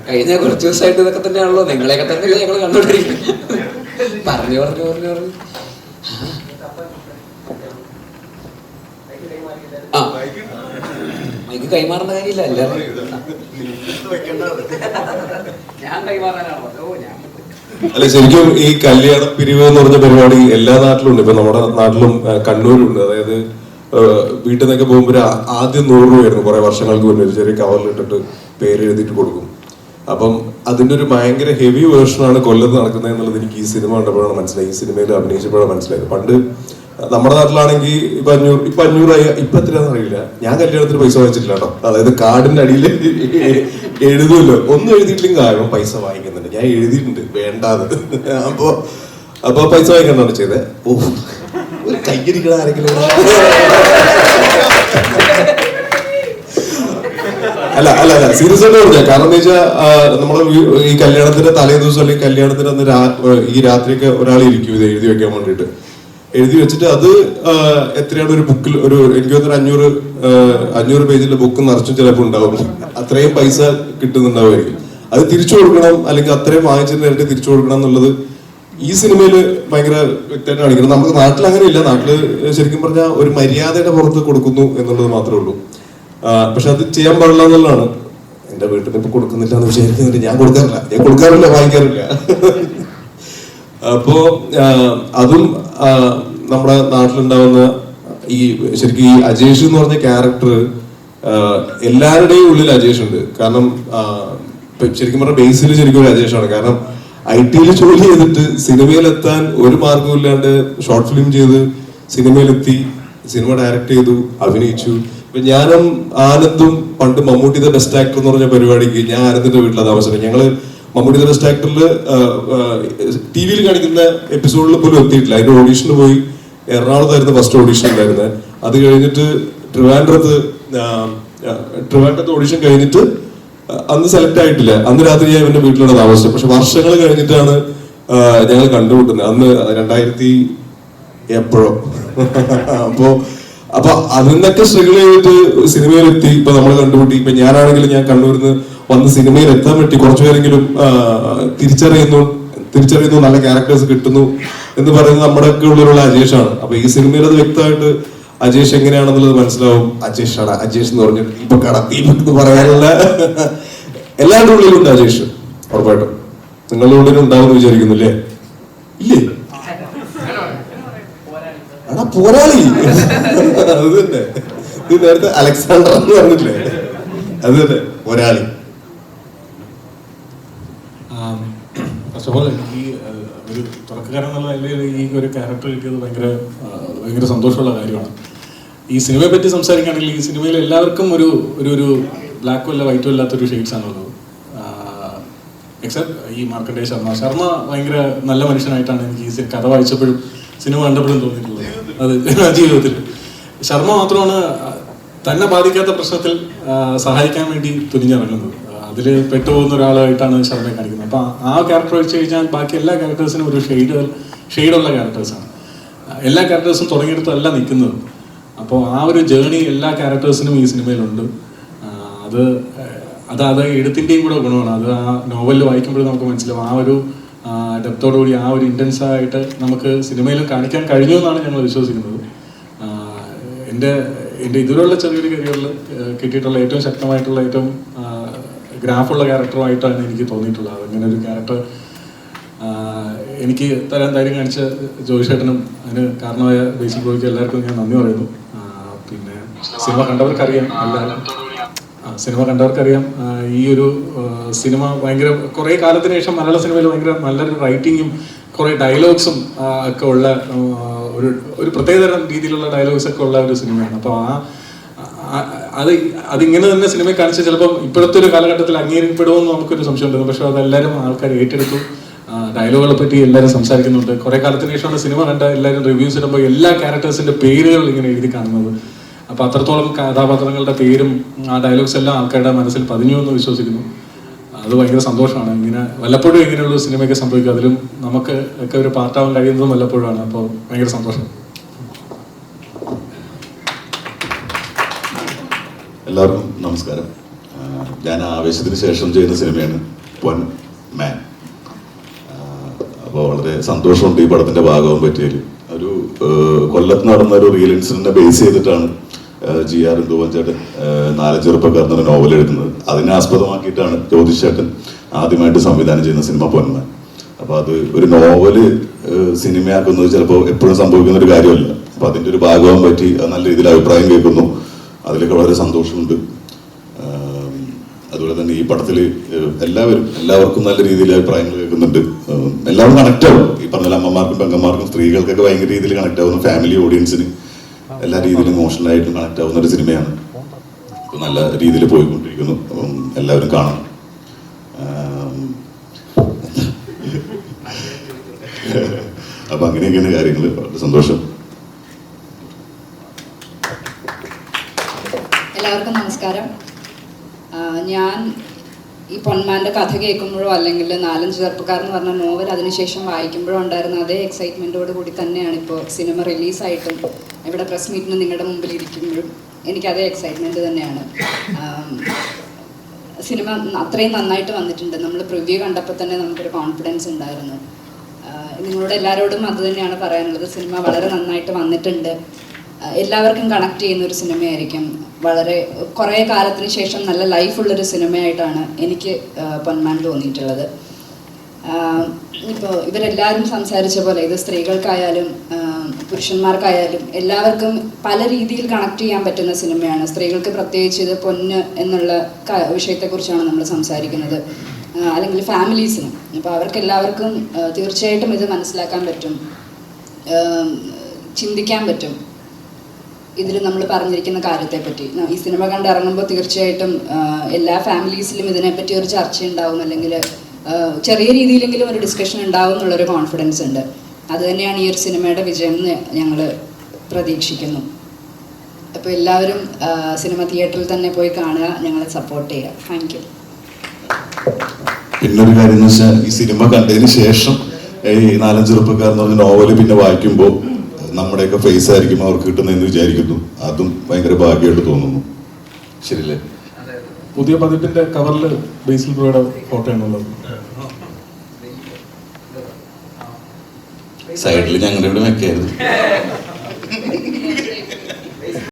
കഴിഞ്ഞ കുറച്ച് ദിവസമായിട്ട് ഇതൊക്കെ തന്നെയാണല്ലോ, നിങ്ങളെയൊക്കെ തന്നെയല്ലേ ഞങ്ങൾ കണ്ടോണ്ടിരിക്കുന്നത്. പറഞ്ഞു പറഞ്ഞു പറഞ്ഞു പറഞ്ഞു ആ മൈക്ക് കൈമാറുന്ന കാര്യമില്ല. എല്ലാവരും ഞാൻ കൈമാറാനാണോ? അല്ല, ശരിക്കും ഈ കല്യാണ പിരിവ് എന്ന് പറഞ്ഞ പരിപാടി എല്ലാ നാട്ടിലും ഉണ്ട്. ഇപ്പൊ നമ്മുടെ നാട്ടിലും കണ്ണൂരുണ്ട്. അതായത് വീട്ടിൽ നിന്നൊക്കെ പോകുമ്പോൾ ആദ്യം 100 രൂപയായിരുന്നു കുറെ വർഷങ്ങൾക്ക് മുന്നേ, ചെറിയ കവറിലിട്ടിട്ട് പേര് എഴുതിയിട്ട് കൊടുക്കും. അപ്പം അതിന്റെ ഒരു ഭയങ്കര ഹെവി വേർഷനാണ് കൊല്ലത്ത് നടക്കുന്നത് എന്നുള്ളത് എനിക്ക് ഈ സിനിമ കണ്ടപ്പോഴാണ് മനസ്സിലായി, ഈ സിനിമയിൽ അഭിനയിച്ചപ്പോഴാണ് മനസ്സിലായത്. പണ്ട് നമ്മുടെ നാട്ടിലാണെങ്കിൽ ഇപ്പൊ 500 ഇപ്പൊ എത്രയാണെന്ന് അറിയില്ല. ഞാൻ കല്യാണത്തിന് പൈസ വാങ്ങിച്ചിട്ടില്ല കേട്ടോ. അതായത് കാർഡിന്റെ അടിയിൽ എഴുതുമല്ലോ, ഒന്നും എഴുതിയിട്ടില്ലെങ്കിൽ കാരണം പൈസ വാങ്ങിക്കുന്നുണ്ട്. ഞാൻ എഴുതിയിട്ടുണ്ട് വേണ്ടാത്. അപ്പൊ പൈസ വാങ്ങിക്കണ്ടാണ് ചെയ്തത്. ഓ, ഒരു കയ്യടിക്കണ ആരെങ്കിലും അല്ല അല്ല അല്ല സീരിയസ് ആയിട്ട് പറഞ്ഞ കാരണം എന്താ വെച്ചാൽ നമ്മള് ഈ കല്യാണത്തിന്റെ തലേ ദിവസം അല്ലെങ്കിൽ കല്യാണത്തിന് അന്ന് ഈ രാത്രിയൊക്കെ ഒരാൾ ഇരിക്കും ഇത് എഴുതി വെക്കാൻ വേണ്ടിയിട്ട്. എഴുതി വെച്ചിട്ട് അത് എത്രയാണ് ഒരു ബുക്കിൽ ഒരു എനിക്ക് തോന്നുന്നു 500 പേജിലെ ബുക്ക് നിറച്ചും ചിലപ്പോൾ ഉണ്ടാവും. അത്രയും പൈസ കിട്ടുന്നുണ്ടാവുമായിരിക്കും. അത് തിരിച്ചു കൊടുക്കണം, അല്ലെങ്കിൽ അത്രയും വാങ്ങിച്ചതിന് നേരിട്ട് തിരിച്ചു കൊടുക്കണം എന്നുള്ളത് ഈ സിനിമയിൽ ഭയങ്കര വ്യക്തമായിട്ട് കാണിക്കണം. നമുക്ക് നാട്ടിൽ അങ്ങനെ ഇല്ല. നാട്ടില് ശരിക്കും പറഞ്ഞാൽ ഒരു മര്യാദയുടെ പുറത്ത് കൊടുക്കുന്നു എന്നുള്ളത് മാത്രമേ ഉള്ളൂ. പക്ഷെ അത് ചെയ്യാൻ പാടില്ല എന്നുള്ളതാണ്. എന്റെ വീട്ടിൽ ഇപ്പൊ കൊടുക്കുന്നില്ല എന്ന് വിചാരിക്കുന്നുണ്ട്. ഞാൻ കൊടുക്കാറില്ല, വാങ്ങിക്കാറില്ല. അപ്പോ അതും നമ്മുടെ നാട്ടിലുണ്ടാവുന്ന ഈ ശരിക്കും ഈ അജേഷ് എന്ന് പറഞ്ഞ ക്യാരക്ടർ എല്ലാവരുടെയും ഉള്ളിൽ അജേഷ് ഉണ്ട്. കാരണം ശരിക്കും പറഞ്ഞ ബേസിൽ ശരിക്കും ഒരു അജേഷാണ്. കാരണം IT ജോലി ചെയ്തിട്ട് സിനിമയിലെത്താൻ ഒരു മാർഗവും ഇല്ലാണ്ട് ഷോർട്ട് ഫിലിം ചെയ്ത് സിനിമയിലെത്തി, സിനിമ ഡയറക്ട് ചെയ്തു, അഭിനയിച്ചു. ഇപ്പൊ ഞാനും ആനന്ദും പണ്ട് മമ്മൂട്ടി ദ ബെസ്റ്റ് ആക്ടർ എന്ന് പറഞ്ഞ പരിപാടിക്ക് ഞാൻ ആനന്ദിന്റെ വീട്ടിലാണ് താമസിച്ചത്. ഞങ്ങള് മമ്മൂട്ടി ദ ബെസ്റ്റ് ആക്ടറിൽ TV കാണിക്കുന്ന എപ്പിസോഡിൽ പോലും എത്തിയിട്ടില്ല. അതിന്റെ ഓഡീഷന് പോയി. എറണാകുളത്തായിരുന്നു ഫസ്റ്റ് ഓഡീഷൻ ഉണ്ടായിരുന്നത്. അത് കഴിഞ്ഞിട്ട് ട്രിവാൻഡ്രത്ത് ഓഡീഷൻ കഴിഞ്ഞിട്ട് അന്ന് സെലക്ട് ആയിട്ടില്ല. അന്ന് രാത്രി ഞാൻ എന്റെ വീട്ടിലാണ് താമസിച്ചത്. പക്ഷെ വർഷങ്ങൾ കഴിഞ്ഞിട്ടാണ് ഞങ്ങൾ കണ്ടുമുട്ടുന്നത്. അന്ന് 2000 എപ്പോഴോ. അപ്പൊ അതിന്നൊക്കെ സ്ട്രഗിൾ ചെയ്തിട്ട് സിനിമയിലെത്തി. ഇപ്പൊ നമ്മൾ കണ്ടുമുട്ടി. ഇപ്പൊ ഞാനാണെങ്കിലും ഞാൻ കണ്ണൂരിന്ന് വന്ന് സിനിമയിൽ എത്താൻ പറ്റി. കുറച്ചുപേരെങ്കിലും തിരിച്ചറിയുന്നു, നല്ല ക്യാരക്ടേഴ്സ് കിട്ടുന്നു എന്ന് പറയുന്നത് നമ്മുടെ ഒക്കെ ഉള്ളിലുള്ള അജേഷാണ്. അപ്പൊ ഈ സിനിമയിൽ അത് വ്യക്തമായിട്ട് അജേഷ് എങ്ങനെയാണെന്നുള്ളത് മനസ്സിലാവും. അജേഷ് എന്ന് പറഞ്ഞു ദീപക് എന്ന് പറയാനുള്ള എല്ലാവരുടെ ഉള്ളിലുണ്ട് അജേഷ്. ഉറപ്പായിട്ടും നിങ്ങളുടെ ഉള്ളിലും ഉണ്ടാവുമെന്ന് വിചാരിക്കുന്നില്ലേ? ഇല്ലേ? എടാ പോരാളി, അത് തന്നെ. ഇത് നേരത്തെ അലക്സാണ്ടർ എന്ന് പറഞ്ഞില്ലേ, അത് തന്നെ പോരാളി. ഫസ്റ്റ് ഓഫ് ഓൾ ഈ ഒരു തുടക്കക്കാരൻ എന്നുള്ള നിലയിൽ ഈ ഒരു ക്യാരക്ടർ കിട്ടിയത് ഭയങ്കര സന്തോഷമുള്ള കാര്യമാണ്. ഈ സിനിമയെ പറ്റി സംസാരിക്കുകയാണെങ്കിൽ ഈ സിനിമയിൽ എല്ലാവർക്കും ഒരു ബ്ലാക്കും അല്ല വൈറ്റും അല്ലാത്തൊരു ഷെയ്ഡ്സ് ആണുള്ളത്. എക്സെപ്റ്റ് ഈ മാർക്കണ്ഡേയ ശർമ്മ ഭയങ്കര നല്ല മനുഷ്യനായിട്ടാണ് എനിക്ക് ഈ കഥ വായിച്ചപ്പോഴും സിനിമ കണ്ടപ്പോഴും തോന്നിയിട്ടുള്ളത്. അത് ജീവിതത്തിൽ ശർമ്മ മാത്രമാണ് തന്നെ ബാധിക്കാത്ത പ്രശ്നത്തിൽ സഹായിക്കാൻ വേണ്ടി തുനിഞ്ഞിറങ്ങുന്നത്. അതിൽ പെട്ടുപോകുന്ന ഒരാളായിട്ടാണ് ശർമ്മയെ കാണിക്കുന്നത്. അപ്പം ആ ക്യാരക്ടർ വെച്ച് കഴിഞ്ഞാൽ ബാക്കി എല്ലാ ക്യാരക്ടേഴ്സിനും ഒരു ഷെയ്ഡുള്ള ക്യാരക്ടേഴ്സാണ്. എല്ലാ ക്യാരക്ടേഴ്സും തുടങ്ങിയെടുത്തല്ല നിൽക്കുന്നത്. അപ്പോൾ ആ ഒരു ജേണി എല്ലാ ക്യാരക്ടേഴ്സിനും ഈ സിനിമയിലുണ്ട്. അത് എഴുത്തിൻ്റെയും കൂടെ ഗുണമാണ്. അത് ആ നോവലിൽ വായിക്കുമ്പോഴും നമുക്ക് മനസ്സിലാവും. ആ ഒരു ഡെപ്തോടുകൂടി ആ ഒരു ഇൻറ്റൻസ് ആയിട്ട് നമുക്ക് സിനിമയിൽ കാണിക്കാൻ കഴിഞ്ഞു എന്നാണ് ഞങ്ങൾ വിശ്വസിക്കുന്നത്. എൻ്റെ ഇതുവരെയുള്ള ചെറിയൊരു കരിയറിൽ കിട്ടിയിട്ടുള്ള ഏറ്റവും ശക്തമായിട്ടുള്ള ഏറ്റവും ഗ്രാഫുള്ള ക്യാരക്ടറുമായിട്ടാണ് എനിക്ക് തോന്നിയിട്ടുള്ളത്. അങ്ങനെ ഒരു ക്യാരക്ടർ എനിക്ക് തരാൻ ധൈര്യം കാണിച്ച ജോയിഷേട്ടനും അതിന് കാരണമായ ബേസിക് ബ്രോയ്ക്ക് എല്ലാവർക്കും ഞാൻ നന്ദി പറയുന്നു. പിന്നെ സിനിമ കണ്ടവർക്കറിയാം ഈ ഒരു സിനിമ ഭയങ്കര കുറേ കാലത്തിന് ശേഷം മലയാള സിനിമയിൽ ഭയങ്കര നല്ലൊരു റൈറ്റിങ്ങും കുറേ ഡയലോഗ്സും ഒക്കെ ഉള്ള ഒരു പ്രത്യേകതരം രീതിയിലുള്ള ഡയലോഗ്സ് ഒക്കെ ഉള്ള ഒരു സിനിമയാണ്. അപ്പോൾ അതിങ്ങനെ തന്നെ സിനിമയെ കാണിച്ച് ചിലപ്പം ഇപ്പോഴത്തെ ഒരു കാലഘട്ടത്തിൽ അംഗീകരിക്കപ്പെടുമെന്ന് നമുക്കൊരു സംശയം ഉണ്ടായിരുന്നു. പക്ഷെ അതെല്ലാവരും ആൾക്കാർ ഏറ്റെടുത്തു. ഡയലോഗുകളെ പറ്റി എല്ലാവരും സംസാരിക്കുന്നുണ്ട്. കുറേ കാലത്തിന് ശേഷമാണ് സിനിമ കണ്ട എല്ലാവരും റിവ്യൂസ് ഇടുമ്പോൾ എല്ലാ ക്യാരക്ടേഴ്സിന്റെ പേരുകൾ ഇങ്ങനെ എഴുതി കാണുന്നത്. അപ്പോൾ അത്രത്തോളം കഥാപാത്രങ്ങളുടെ പേരും ആ ഡയലോഗ്സ് എല്ലാം ആൾക്കാരുടെ മനസ്സിൽ പതിഞ്ഞു എന്ന് വിശ്വസിക്കുന്നു. അത് ഭയങ്കര സന്തോഷമാണ്. ഇങ്ങനെ വല്ലപ്പോഴും ഇങ്ങനെയുള്ള സിനിമയൊക്കെ സംഭവിക്കും. അതിലും നമുക്ക് ഒക്കെ ഒരു പാർട്ടാവാൻ കഴിയുന്നതും വല്ലപ്പോഴാണ്. അപ്പോൾ ഭയങ്കര സന്തോഷം. എല്ലാവർക്കും നമസ്കാരം. ഞാൻ ആവേശത്തിന് ശേഷം ചെയ്യുന്ന സിനിമയാണ് പൊൻ മാൻ. അപ്പോൾ വളരെ സന്തോഷമുണ്ട് ഈ പടത്തിന്റെ ഭാഗവും പറ്റിയതിൽ. ഒരു കൊല്ലത്ത് നടന്ന ഒരു റിയൽ ഇൻസിഡന്റിനെ ബേസ് ചെയ്തിട്ടാണ് GR ഇന്ദുവൻ ചേട്ടൻ 4 ചെറുപ്പക്കാർ എന്നൊരു നോവൽ എഴുതുന്നത്. അതിനെ ആസ്പദമാക്കിയിട്ടാണ് ജ്യോതിഷ് ചേട്ടൻ ആദ്യമായിട്ട് സംവിധാനം ചെയ്യുന്ന സിനിമ പൊന്മാൻ. അപ്പോൾ അത് ഒരു നോവല് സിനിമയാക്കുന്നത് ചിലപ്പോൾ എപ്പോഴും സംഭവിക്കുന്ന ഒരു കാര്യമല്ല. അപ്പോൾ അതിൻ്റെ ഒരു ഭാഗമാകാൻ പറ്റി നല്ല രീതിയിൽ അഭിപ്രായം കേൾക്കുന്നു. അതിലൊക്കെ വളരെ സന്തോഷമുണ്ട്. അതുപോലെ തന്നെ ഈ പടത്തിൽ എല്ലാവർക്കും നല്ല രീതിയിൽ അഭിപ്രായങ്ങൾ കേൾക്കുന്നുണ്ട്. എല്ലാവരും കണക്ട് ആവും. ഈ പറഞ്ഞ അമ്മമാർക്കും പെങ്ങന്മാർക്കും സ്ത്രീകൾക്കൊക്കെ ഭയങ്കര രീതിയിൽ കണക്ട് ആവുന്നു. ഫാമിലി ഓഡിയൻസിന് എല്ലാ രീതിയിലും ഇമോഷണലായിട്ടും കണക്ട് ആവുന്ന ഒരു സിനിമയാണ്. അപ്പോൾ നല്ല രീതിയിൽ പോയിക്കൊണ്ടിരിക്കുന്നു. എല്ലാവരും കാണണം. അപ്പൊ അങ്ങനെയൊക്കെയാണ് കാര്യങ്ങൾ. വളരെ സന്തോഷം. എല്ലാവർക്കും നമസ്കാരം. ഞാൻ ഈ പൊന്മാൻ്റെ കഥ കേൾക്കുമ്പോഴോ അല്ലെങ്കിൽ 4 ചെറുപ്പക്കാർ എന്ന് പറഞ്ഞ നോവൽ അതിനുശേഷം വായിക്കുമ്പോഴോ ഉണ്ടായിരുന്ന അതേ എക്സൈറ്റ്മെൻറ്റോട് കൂടി തന്നെയാണ് ഇപ്പോൾ സിനിമ റിലീസായിട്ടും ഇവിടെ പ്രസ് മീറ്റിന് നിങ്ങളുടെ മുമ്പിൽ ഇരിക്കുമ്പോഴും എനിക്കതേ എക്സൈറ്റ്മെൻറ്റ് തന്നെയാണ്. സിനിമ അത്രയും നന്നായിട്ട് വന്നിട്ടുണ്ട്. നമ്മൾ പ്രിവ്യൂ കണ്ടപ്പോൾ തന്നെ നമുക്കൊരു കോൺഫിഡൻസ് ഉണ്ടായിരുന്നു. നിങ്ങളോട് എല്ലാവരോടും അത് തന്നെയാണ് പറയാനുള്ളത്. സിനിമ വളരെ നന്നായിട്ട് വന്നിട്ടുണ്ട്. എല്ലാവർക്കും കണക്ട് ചെയ്യുന്ന ഒരു സിനിമയായിരിക്കും. വളരെ കുറേ കാലത്തിന് ശേഷം നല്ല ലൈഫുള്ളൊരു സിനിമയായിട്ടാണ് എനിക്ക് പൊന്മാൻ തോന്നിയിട്ടുള്ളത്. ഇപ്പോൾ ഇവരെല്ലാവരും സംസാരിച്ച പോലെ ഇത് സ്ത്രീകൾക്കായാലും പുരുഷന്മാർക്കായാലും എല്ലാവർക്കും പല രീതിയിൽ കണക്ട് ചെയ്യാൻ പറ്റുന്ന സിനിമയാണ്. സ്ത്രീകൾക്ക് പ്രത്യേകിച്ച് ഇത് പൊന്ന് എന്നുള്ള വിഷയത്തെക്കുറിച്ചാണ് നമ്മൾ സംസാരിക്കുന്നത്, അല്ലെങ്കിൽ ഫാമിലീസിനും. അപ്പോൾ അവർക്കെല്ലാവർക്കും തീർച്ചയായിട്ടും ഇത് മനസ്സിലാക്കാൻ പറ്റും, ചിന്തിക്കാൻ പറ്റും ഇതിൽ നമ്മൾ പറഞ്ഞിരിക്കുന്ന കാര്യത്തെപ്പറ്റി. ഈ സിനിമ കണ്ടിറങ്ങുമ്പോൾ തീർച്ചയായിട്ടും എല്ലാ ഫാമിലീസിലും ഇതിനെപ്പറ്റി ഒരു ചർച്ച ഉണ്ടാവും, അല്ലെങ്കിൽ ചെറിയ രീതിയിലെങ്കിലും ഒരു ഡിസ്കഷൻ ഉണ്ടാവും എന്നുള്ളൊരു കോൺഫിഡൻസ് ഉണ്ട്. അത് തന്നെയാണ് ഈ ഒരു സിനിമയുടെ വിജയം എന്ന് ഞങ്ങൾ പ്രതീക്ഷിക്കുന്നു. അപ്പോൾ എല്ലാവരും സിനിമ തിയേറ്ററിൽ തന്നെ പോയി കാണുക, ഞങ്ങളെ സപ്പോർട്ട് ചെയ്യുക. Thank you. പിന്നൊരു കാര്യം എന്ന് വെച്ചാൽ ഈ സിനിമ കണ്ടതിന് ശേഷം ഈ 4 ചെറുപ്പക്കാർ എന്ന് പറഞ്ഞ നോവല് പിന്നെ വായിക്കുമ്പോൾ നമ്മുടെയൊക്കെ ഫേസ് ആയിരിക്കും അവർക്ക് കിട്ടുന്നതെന്ന് വിചാരിക്കുന്നു. അതും ഭയങ്കര ഭാഗ്യമായിട്ട് തോന്നുന്നു. ശരിയല്ലേ? പുതിയ പതിപ്പിന്റെ കവറിൽ ബേസിൽ ബ്രോയുടെ ഫോട്ടോ ആണുള്ളത്. സൈഡിൽ ഞങ്ങളുടെ ഇവിടെ വെക്കായിരുന്നു.